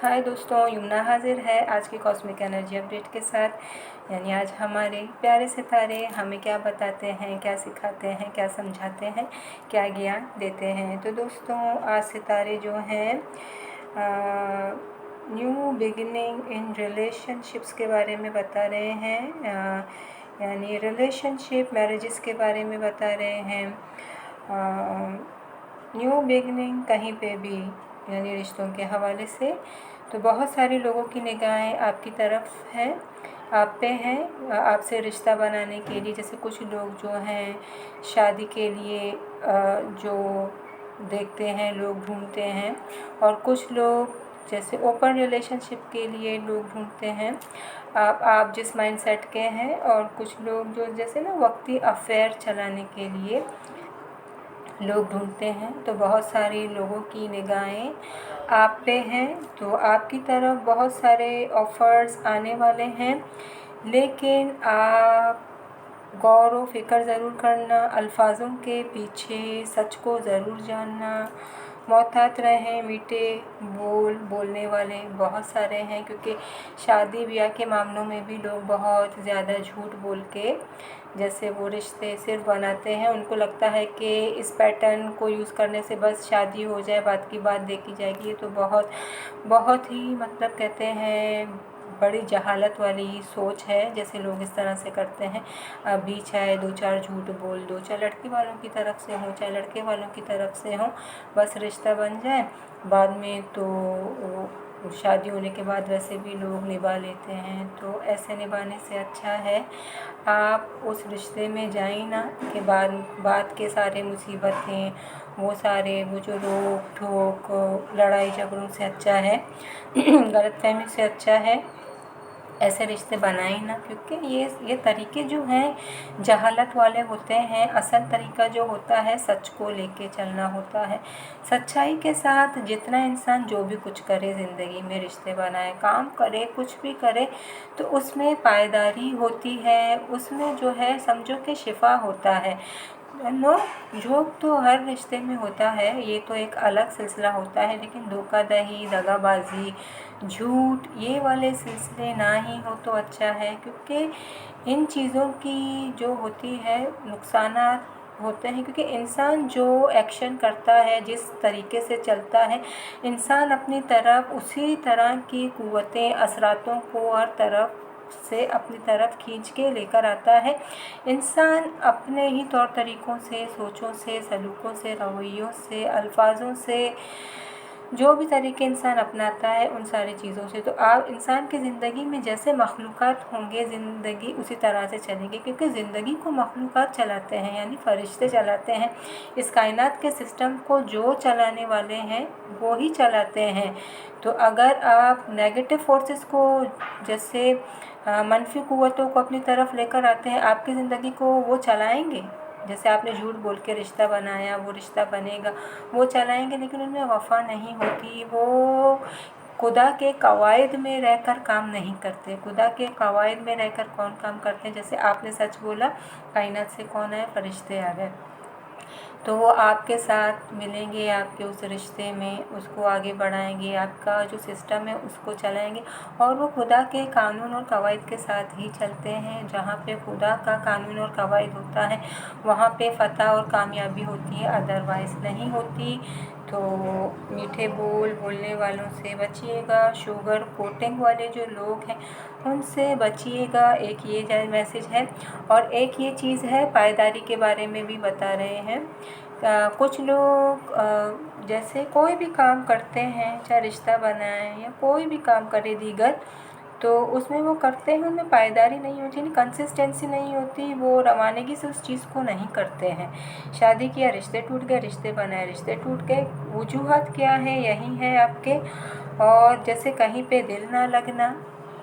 हाय दोस्तों, यमुना हाजिर है आज की कॉस्मिक एनर्जी अपडेट के साथ। यानी आज हमारे प्यारे सितारे हमें क्या बताते हैं, क्या सिखाते हैं, क्या समझाते हैं, क्या ज्ञान देते हैं। तो दोस्तों, आज सितारे जो हैं न्यू बिगिनिंग इन रिलेशनशिप्स के बारे में बता रहे हैं। यानी रिलेशनशिप मैरिजेस के बारे में बता रहे हैं। न्यू बिगिनिंग कहीं पे भी, यानी रिश्तों के हवाले से। तो बहुत सारे लोगों की निगाहें आपकी तरफ हैं, आप पे हैं, आपसे रिश्ता बनाने के लिए। जैसे कुछ लोग जो हैं शादी के लिए जो देखते हैं, लोग ढूंढते हैं, और कुछ लोग जैसे ओपन रिलेशनशिप के लिए लोग ढूंढते हैं। आप जिस माइंडसेट के हैं, और कुछ लोग जो जैसे ना वक्ती अफेयर चलाने के लिए लोग ढूंढते हैं। तो बहुत सारे लोगों की निगाहें आप पे हैं। तो आपकी तरफ बहुत सारे ऑफ़र्स आने वाले हैं, लेकिन आप गौर व फ़िक्र ज़रूर करना, अल्फाजों के पीछे सच को ज़रूर जानना, मोहतात रहें। मीठे बोलने वाले बहुत सारे हैं, क्योंकि शादी ब्याह के मामलों में भी लोग बहुत ज़्यादा झूठ बोल के जैसे वो रिश्ते सिर्फ बनाते हैं। उनको लगता है कि इस पैटर्न को यूज़ करने से बस शादी हो जाए, बात की बात देखी जाएगी। ये तो बहुत बहुत ही मतलब कहते हैं बड़ी जहालत वाली सोच है। जैसे लोग इस तरह से करते हैं, अभी चाहे दो चार झूठ बोल दो, चाहे लड़की वालों की तरफ से हो चाहे लड़के वालों की तरफ से हो, बस रिश्ता बन जाए। बाद में तो शादी होने के बाद वैसे भी लोग निभा लेते हैं। तो ऐसे निभाने से अच्छा है आप उस रिश्ते में जाएं ना, कि बाद के सारे मुसीबतें, वो जो रोक ठोक लड़ाई झगड़ों से अच्छा है गलतफहमी से अच्छा है ऐसे रिश्ते बनाए ना। क्योंकि ये तरीके जो हैं जहालत वाले होते हैं। असल तरीका जो होता है सच को लेके चलना होता है। सच्चाई के साथ जितना इंसान जो भी कुछ करे ज़िंदगी में, रिश्ते बनाए, काम करे, कुछ भी करे, तो उसमें पायदारी होती है, उसमें जो है समझो कि शिफा होता है। झोंक तो हर रिश्ते में होता है, ये तो एक अलग सिलसिला होता है। लेकिन धोखाधड़ी, दगाबाजी, झूठ, ये वाले सिलसिले ना ही हो तो अच्छा है। क्योंकि इन चीज़ों की जो होती है नुकसानात होते हैं। क्योंकि इंसान जो एक्शन करता है, जिस तरीके से चलता है, इंसान अपनी तरफ उसी तरह की क़ुव्वतें, असरातों को हर तरफ से अपनी तरफ खींच के लेकर आता है। इंसान अपने ही तौर तरीक़ों से, सोचों से, सलूकों से, रवैयों से, अल्फाजों से, जो भी तरीके इंसान अपनाता है उन सारी चीज़ों से। तो आप इंसान की ज़िंदगी में जैसे मखलूक़ात होंगे, ज़िंदगी उसी तरह से चलेगी। क्योंकि ज़िंदगी को मखलूक़ात चलाते हैं, यानी फ़रिश्ते चलाते हैं। इस कायनात के सिस्टम को जो चलाने वाले हैं वो ही चलाते हैं। तो अगर आप नेगेटिव फोर्सेस को, जैसे मनफी क़ुव्वतों को अपनी तरफ लेकर आते हैं, आपकी ज़िंदगी को वो चलाएँगे। जैसे आपने झूठ बोल के रिश्ता बनाया, वो रिश्ता बनेगा, वो चलाएँगे, लेकिन उनमें वफ़ा नहीं होती। वो खुदा के कवायद में रहकर काम नहीं करते। खुदा के कवायद में रहकर कौन काम करते हैं? जैसे आपने सच बोला, कायनात से कौन आए? फ़रिश्ते आ गए। तो वो आपके साथ मिलेंगे, आपके उस रिश्ते में उसको आगे बढ़ाएंगे, आपका जो सिस्टम है उसको चलाएंगे। और वो खुदा के कानून और कवायद के साथ ही चलते हैं। जहाँ पे खुदा का कानून और कवायद होता है वहाँ पे फ़तह और कामयाबी होती है, अदरवाइज़ नहीं होती। तो मीठे बोलने वालों से बचिएगा। शुगर कोटिंग वाले जो लोग हैं उनसे बचिएगा, एक ये मैसेज है। और एक ये चीज़ है, पायदारी के बारे में भी बता रहे हैं। कुछ लोग जैसे कोई भी काम करते हैं, चाहे रिश्ता बनाएं या कोई भी काम करे दीगर, तो उसमें वो करते हैं, उनमें पायदारी नहीं होती, कंसिस्टेंसी नहीं होती। वो रवानगी से उस चीज़ को नहीं करते हैं। शादी किया, रिश्ते टूट गए, रिश्ते बनाए, रिश्ते टूट गए। वजूहत क्या है? यही है आपके। और जैसे कहीं पे दिल ना लगना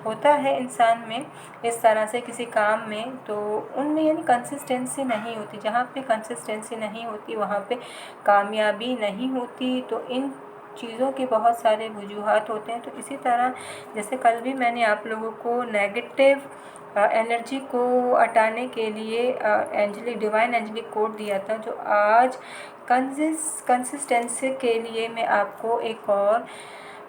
होता है इंसान में, इस तरह से किसी काम में, तो उनमें यानी कंसिस्टेंसी नहीं होती। जहाँ पे कंसिस्टेंसी नहीं होती वहाँ पे कामयाबी नहीं होती। तो इन चीज़ों के बहुत सारे वजूहात होते हैं। तो इसी तरह जैसे कल भी मैंने आप लोगों को नेगेटिव एनर्जी को हटाने के लिए डिवाइन एंजलिक कोड दिया था, जो आज कंसिस्टेंसी के लिए मैं आपको एक और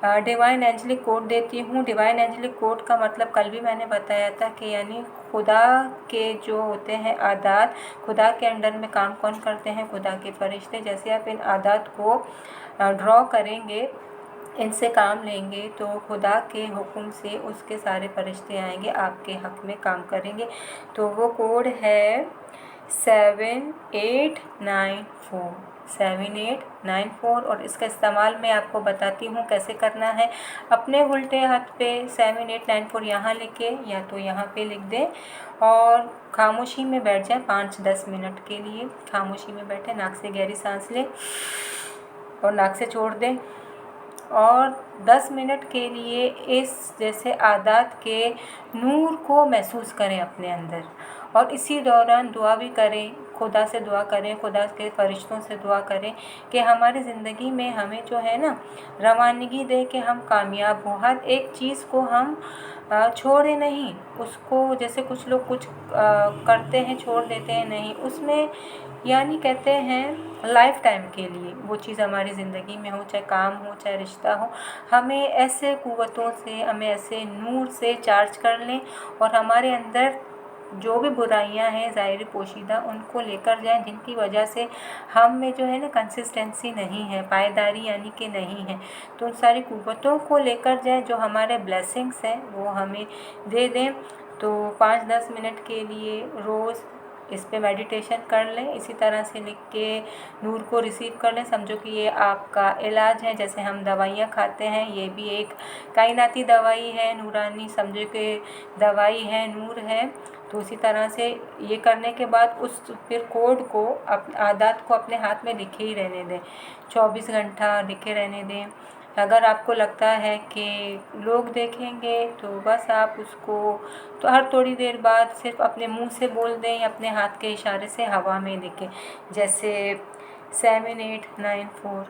डिवाइन एंजलिक कोड देती हूँ। डिवाइन एंजलिक कोड का मतलब कल भी मैंने बताया था कि यानी खुदा के जो होते हैं आदात, खुदा के अंडर में काम कौन करते हैं, खुदा के फरिश्ते। जैसे आप इन आदात को ड्रॉ करेंगे, इनसे काम लेंगे, तो खुदा के हुक्म से उसके सारे फरिश्ते आएंगे, आपके हक में काम करेंगे। तो वो कोड है 7894 7894, और इसका इस्तेमाल मैं आपको बताती हूँ कैसे करना है। अपने उल्टे हाथ पे 7894 यहाँ लिखे या तो यहाँ पे लिख दें और खामोशी में बैठ जाएं 5-10 मिनट के लिए। खामोशी में बैठे, नाक से गहरी सांस लें और नाक से छोड़ दें और 10 मिनट के लिए इस जैसे आदात के नूर को महसूस करें अपने अंदर। और इसी दौरान दुआ भी करें, खुदा से दुआ करें, खुदा के फरिश्तों से दुआ करें कि हमारी ज़िंदगी में हमें जो है ना रवानगी दे कि हम कामयाब हों। हर एक चीज़ को हम छोड़े नहीं, उसको जैसे कुछ लोग कुछ करते हैं छोड़ देते हैं, नहीं, उसमें यानी कहते हैं लाइफ टाइम के लिए वो चीज़ हमारी ज़िंदगी में हो, चाहे काम हो चाहे रिश्ता हो, हमें ऐसे कुव्वतों से, हमें ऐसे नूर से चार्ज कर लें और हमारे अंदर जो भी बुराइयां हैं ज़ाहिर पोशीदा उनको लेकर जाएं, जिनकी वजह से हम में जो है ना कंसिस्टेंसी नहीं है, पायदारी यानी कि नहीं है। तो उन सारी कुव्वतों को लेकर जाएं जो हमारे ब्लेसिंग्स हैं वो हमें दे दें। तो 5-10 मिनट के लिए रोज़ इस पे मेडिटेशन कर लें, इसी तरह से लिख के नूर को रिसीव कर लें। समझो कि ये आपका इलाज है, जैसे हम दवाइयाँ खाते हैं, ये भी एक कायनाती दवाई है, नूरानी समझो कि दवाई है, नूर है। तो उसी तरह से ये करने के बाद उस फिर कोड को आदत को अपने हाथ में लिखे ही रहने दें, 24 घंटा लिखे रहने दें। अगर आपको लगता है कि लोग देखेंगे तो बस आप उसको तो हर थोड़ी देर बाद सिर्फ अपने मुंह से बोल दें या अपने हाथ के इशारे से हवा में लिखें, जैसे 7894,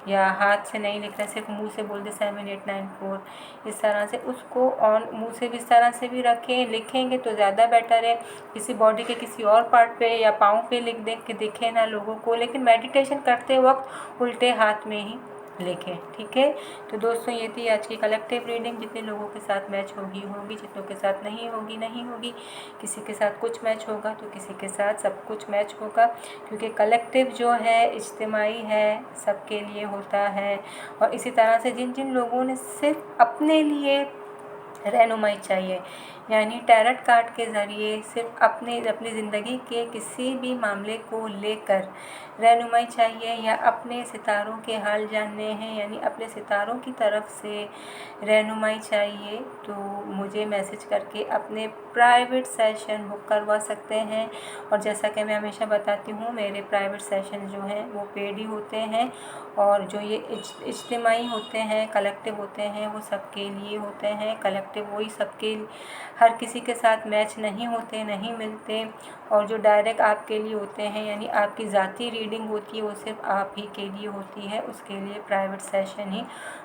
या हाथ से नहीं लिख रहे, सिर्फ मुंह से बोल दे 7894। इस तरह से उसको ऑन मुंह से भी इस तरह से भी रखें, लिखेंगे तो ज़्यादा बेटर है। किसी बॉडी के किसी और पार्ट पे या पाँव पे लिख दें कि दिखे ना लोगों को, लेकिन मेडिटेशन करते वक्त उल्टे हाथ में ही लिखें, ठीक है। तो दोस्तों ये थी आज की कलेक्टिव रीडिंग। जितने लोगों के साथ मैच होगी होगी, जितनों के साथ नहीं होगी नहीं होगी। किसी के साथ कुछ मैच होगा तो किसी के साथ सब कुछ मैच होगा, क्योंकि कलेक्टिव जो है इज्तिमाई है, सबके लिए होता है। और इसी तरह से जिन जिन लोगों ने सिर्फ अपने लिए रहनुमाई चाहिए, यानी टैरट कार्ड के ज़रिए सिर्फ अपनी ज़िंदगी के किसी भी मामले को लेकर रहनुमाई चाहिए, या अपने सितारों के हाल जानने हैं, यानी अपने सितारों की तरफ से रहनुमाई चाहिए, तो मुझे मैसेज करके अपने प्राइवेट सेशन बुक करवा सकते हैं। और जैसा कि मैं हमेशा बताती हूँ, मेरे प्राइवेट सेशन जो हैं वो पेड ही होते हैं, और जो ये इज्तिमाई होते हैं, कलेक्टिव होते हैं, वो सबके लिए होते हैं। कलेक्टिव वही सबके, हर किसी के साथ मैच नहीं होते, नहीं मिलते। और जो डायरेक्ट आपके लिए होते हैं, यानी आपकी ज़ाती रीडिंग होती है, वो सिर्फ आप ही के लिए होती है, उसके लिए प्राइवेट सेशन ही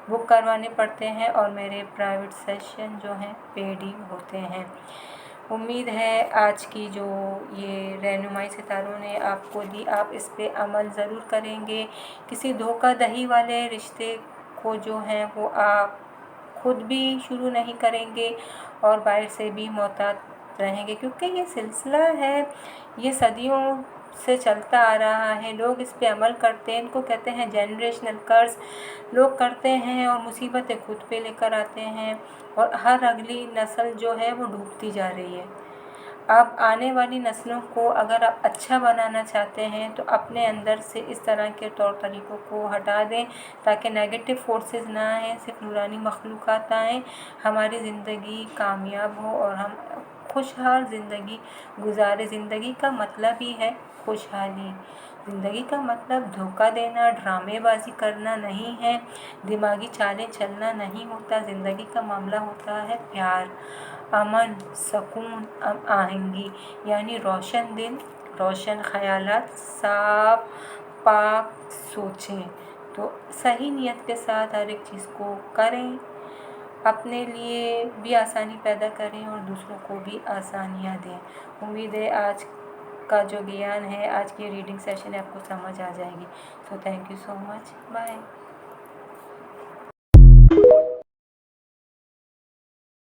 बुक करवाने पड़ते हैं। और मेरे प्राइवेट सेशन जो हैं पेड ही होते हैं। उम्मीद है आज की जो ये रहनुमाई सितारों ने आपको दी, आप इस पे अमल ज़रूर करेंगे। किसी धोखाधड़ी वाले रिश्ते को जो है वो आप खुद भी शुरू नहीं करेंगे और बाहर से भी मोहतात रहेंगे, क्योंकि ये सिलसिला है, ये सदियों से चलता आ रहा है। लोग इस पे अमल करते हैं, इनको कहते हैं जनरेशनल कर्ज। लोग करते हैं और मुसीबतें खुद पे लेकर आते हैं, और हर अगली नस्ल जो है वो डूबती जा रही है। अब आने वाली नस्लों को अगर आप अच्छा बनाना चाहते हैं तो अपने अंदर से इस तरह के तौर तरीक़ों को हटा दें, ताकि नेगेटिव फोर्सेस ना आएँ, सिर्फ नूरानी मखलूक़ात आएँ, हमारी ज़िंदगी कामयाब हो और हम खुशहाल ज़िंदगी गुजारें। ज़िंदगी का मतलब ही है खुशहाली। ज़िंदगी का मतलब धोखा देना, ड्रामेबाजी करना नहीं है, दिमागी चालें चलना नहीं होता। ज़िंदगी का मामला होता है प्यार, अमन, सुकून, आहंगी, यानी रोशन दिल, रोशन ख़यालात, साफ पाक सोचें। तो सही नीयत के साथ हर एक चीज़ को करें, अपने लिए भी आसानी पैदा करें और दूसरों को भी आसानियाँ दें। उम्मीद है आज का जो ज्ञान है, आज की रीडिंग सेशन है, आपको समझ आ जाएगी। So thank you so much, bye.